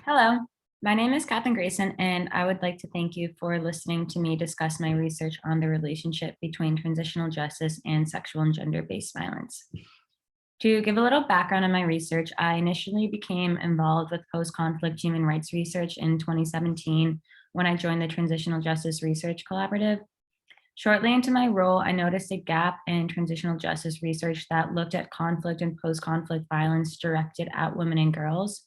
Hello, my name is Grayson, and I would like to thank you for listening to me discuss my research on the relationship between transitional justice and sexual and gender-based violence. To give a little background on my research, I initially became involved with post-conflict human rights research in 2017 when I joined the Transitional Justice Research Collaborative. Shortly into my role, I noticed a gap in transitional justice research that looked at conflict and post-conflict violence directed at women and girls.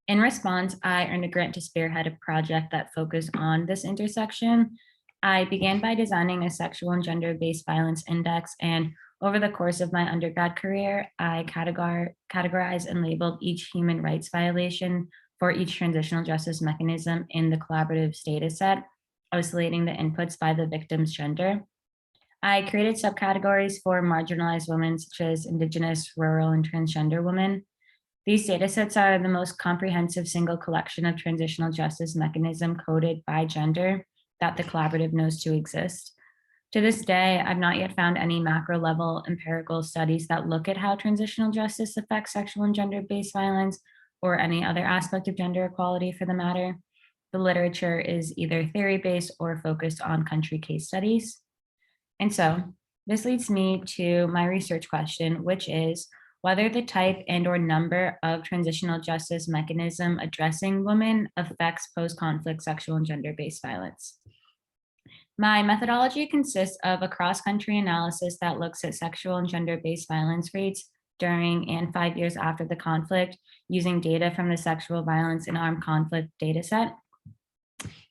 In response, I earned a grant to spearhead a project that focused on this intersection. I began by designing a sexual and gender-based violence index, and over the course of my undergrad career, I categorized and labeled each human rights violation for each transitional justice mechanism in the collaborative data set, isolating the inputs by the victim's gender. I created subcategories for marginalized women, such as Indigenous, rural, and transgender women. These datasets are the most comprehensive single collection of transitional justice mechanism coded by gender that the collaborative knows to exist. To this day, I've not yet found any macro level empirical studies that look at how transitional justice affects sexual and gender-based violence or any other aspect of gender equality for the matter. The literature is either theory-based or focused on country case studies. And so this leads me to my research question, which is, whether the type and or number of transitional justice mechanism addressing women affects post-conflict sexual and gender-based violence. My methodology consists of a cross-country analysis that looks at sexual and gender-based violence rates during and 5 years after the conflict using data from the Sexual Violence and Armed Conflict dataset.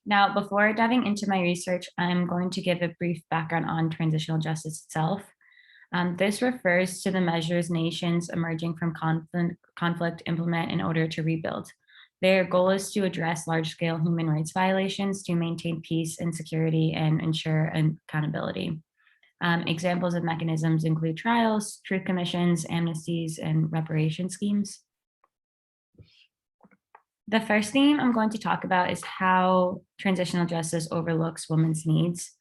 Now, before diving into my research, I'm going to give a brief background on transitional justice itself. This refers to the measures nations emerging from conflict implement in order to rebuild. Their goal is to address large-scale human rights violations to maintain peace and security and ensure accountability. Examples of mechanisms include trials, truth commissions, amnesties, and reparation schemes. The first theme I'm going to talk about is how transitional justice overlooks women's needs.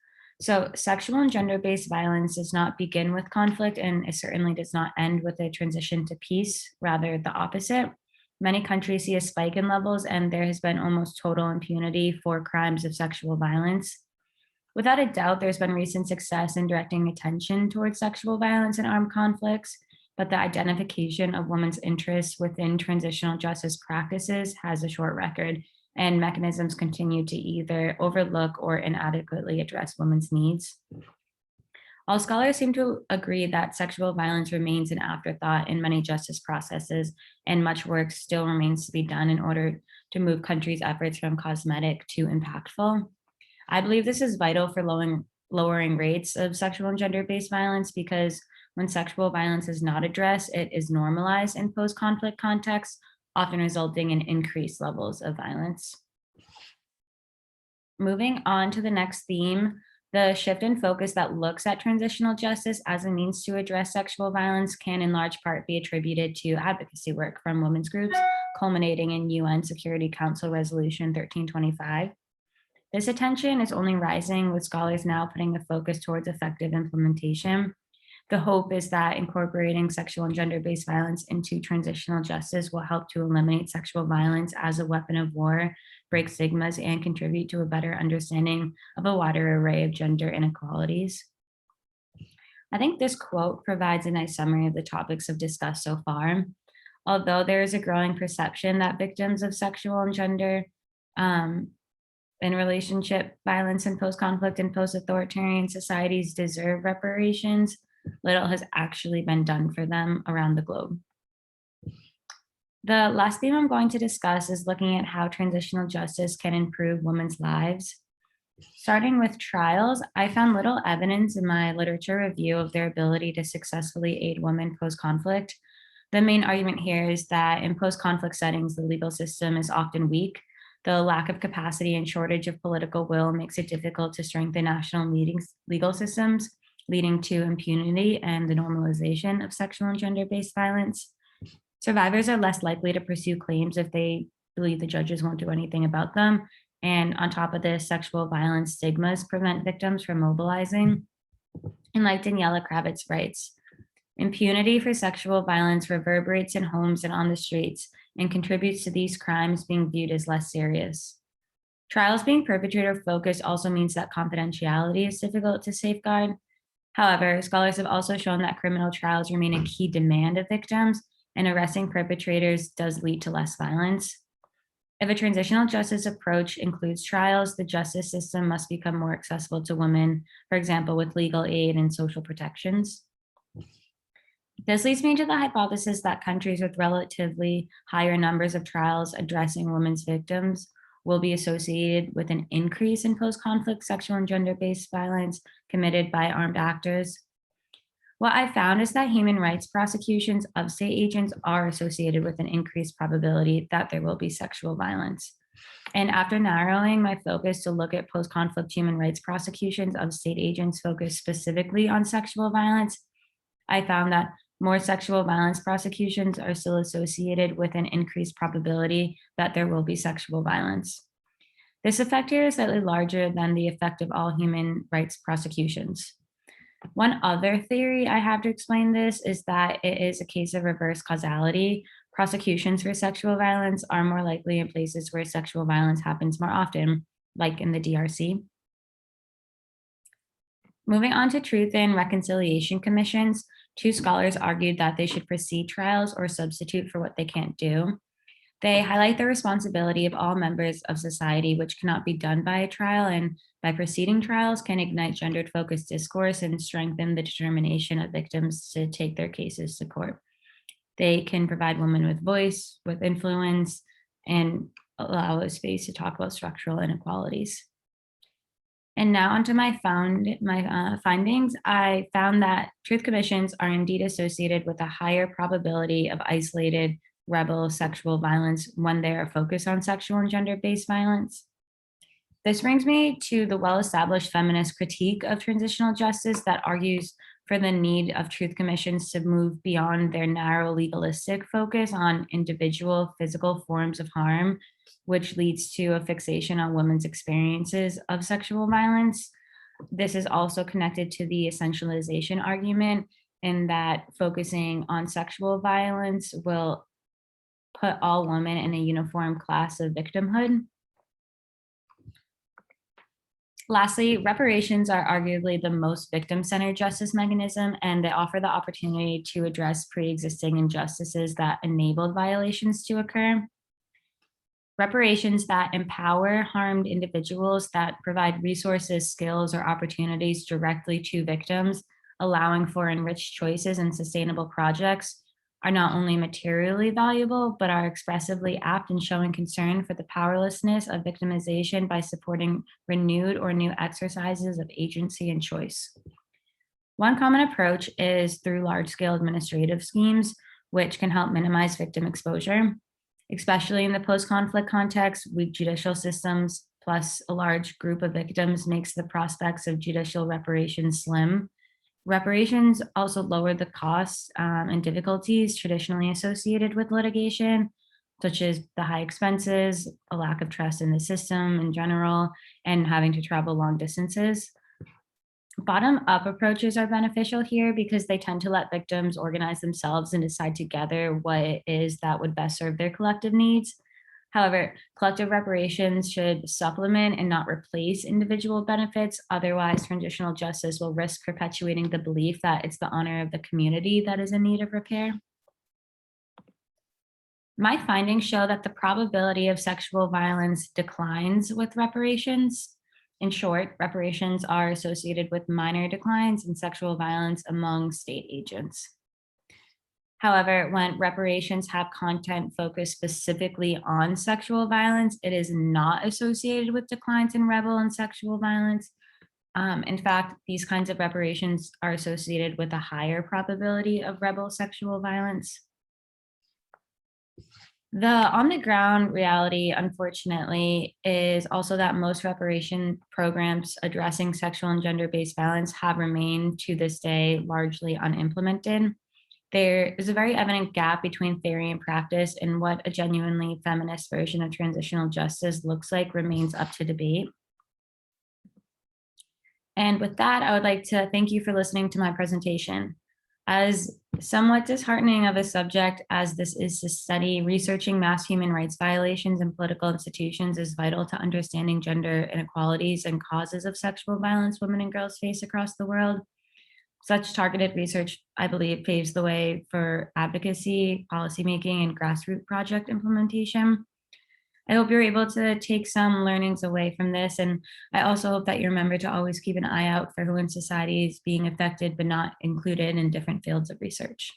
So sexual and gender-based violence does not begin with conflict, and it certainly does not end with a transition to peace, rather the opposite. Many countries see a spike in levels, and there has been almost total impunity for crimes of sexual violence. Without a doubt, there's been recent success in directing attention towards sexual violence and armed conflicts, but the identification of women's interests within transitional justice practices has a short record, and mechanisms continue to either overlook or inadequately address women's needs. All scholars seem to agree that sexual violence remains an afterthought in many justice processes, and much work still remains to be done in order to move countries' efforts from cosmetic to impactful. I believe this is vital for lowering rates of sexual and gender-based violence, because when sexual violence is not addressed, it is normalized in post-conflict contexts, often resulting in increased levels of violence. Moving on to the next theme, the shift in focus that looks at transitional justice as a means to address sexual violence can in large part be attributed to advocacy work from women's groups, culminating in UN Security Council Resolution 1325. This attention is only rising, with scholars now putting the focus towards effective implementation. The hope is that incorporating sexual and gender-based violence into transitional justice will help to eliminate sexual violence as a weapon of war, break stigmas, and contribute to a better understanding of a wider array of gender inequalities. I think this quote provides a nice summary of the topics I've discussed so far. Although there is a growing perception that victims of sexual and gender in relationship violence in post-conflict and post-authoritarian societies deserve reparations, little has actually been done for them around the globe. The last theme I'm going to discuss is looking at how transitional justice can improve women's lives. Starting with trials, I found little evidence in my literature review of their ability to successfully aid women post-conflict. The main argument here is that in post-conflict settings, the legal system is often weak. The lack of capacity and shortage of political will makes it difficult to strengthen national legal systems, leading to impunity and the normalization of sexual and gender-based violence. Survivors are less likely to pursue claims if they believe the judges won't do anything about them. And on top of this, sexual violence stigmas prevent victims from mobilizing. And like Daniela Kravitz writes, impunity for sexual violence reverberates in homes and on the streets, and contributes to these crimes being viewed as less serious. Trials being perpetrator focused also means that confidentiality is difficult to safeguard. However, scholars have also shown that criminal trials remain a key demand of victims, and arresting perpetrators does lead to less violence. If a transitional justice approach includes trials, the justice system must become more accessible to women, for example, with legal aid and social protections. This leads me to the hypothesis that countries with relatively higher numbers of trials addressing women's victims will be associated with an increase in post-conflict sexual and gender-based violence committed by armed actors. What I found is that human rights prosecutions of state agents are associated with an increased probability that there will be sexual violence. And after narrowing my focus to look at post-conflict human rights prosecutions of state agents focused specifically on sexual violence, I found that more sexual violence prosecutions are still associated with an increased probability that there will be sexual violence. This effect here is slightly larger than the effect of all human rights prosecutions. One other theory I have to explain this is that it is a case of reverse causality. Prosecutions for sexual violence are more likely in places where sexual violence happens more often, like in the DRC. Moving on to truth and reconciliation commissions, two scholars argued that they should precede trials or substitute for what they can't do. They highlight the responsibility of all members of society, which cannot be done by a trial, and by preceding trials can ignite gendered focused discourse and strengthen the determination of victims to take their cases to court. They can provide women with voice, with influence, and allow a space to talk about structural inequalities. And now onto my findings. I found that truth commissions are indeed associated with a higher probability of isolated rebel sexual violence when they are focused on sexual and gender-based violence. This brings me to the well-established feminist critique of transitional justice that argues for the need of truth commissions to move beyond their narrow legalistic focus on individual physical forms of harm, which leads to a fixation on women's experiences of sexual violence. This is also connected to the essentialization argument in that focusing on sexual violence will put all women in a uniform class of victimhood. Lastly, reparations are arguably the most victim-centered justice mechanism, and they offer the opportunity to address pre-existing injustices that enabled violations to occur. Reparations that empower harmed individuals, that provide resources, skills, or opportunities directly to victims, allowing for enriched choices and sustainable projects, are not only materially valuable, but are expressively apt in showing concern for the powerlessness of victimization by supporting renewed or new exercises of agency and choice. One common approach is through large-scale administrative schemes, which can help minimize victim exposure. Especially in the post-conflict context, weak judicial systems plus a large group of victims makes the prospects of judicial reparations slim. Reparations also lower the costs and difficulties traditionally associated with litigation, such as the high expenses, a lack of trust in the system in general, and having to travel long distances. Bottom-up approaches are beneficial here because they tend to let victims organize themselves and decide together what it is that would best serve their collective needs. However, collective reparations should supplement and not replace individual benefits. Otherwise, transitional justice will risk perpetuating the belief that it's the honor of the community that is in need of repair. My findings show that the probability of sexual violence declines with reparations. In short, reparations are associated with minor declines in sexual violence among state agents. However, when reparations have content focused specifically on sexual violence, it is not associated with declines in rebel and sexual violence. In fact, these kinds of reparations are associated with a higher probability of rebel sexual violence. The on-the-ground reality, unfortunately, is also that most reparation programs addressing sexual and gender-based violence have remained to this day largely unimplemented. There is a very evident gap between theory and practice, and what a genuinely feminist version of transitional justice looks like remains up to debate. And with that, I would like to thank you for listening to my presentation. As somewhat disheartening of a subject as this is to study, researching mass human rights violations in political institutions is vital to understanding gender inequalities and causes of sexual violence women and girls face across the world. Such targeted research, I believe, paves the way for advocacy, policymaking, and grassroots project implementation. I hope you're able to take some learnings away from this. And I also hope that you remember to always keep an eye out for who in society is being affected but not included in different fields of research.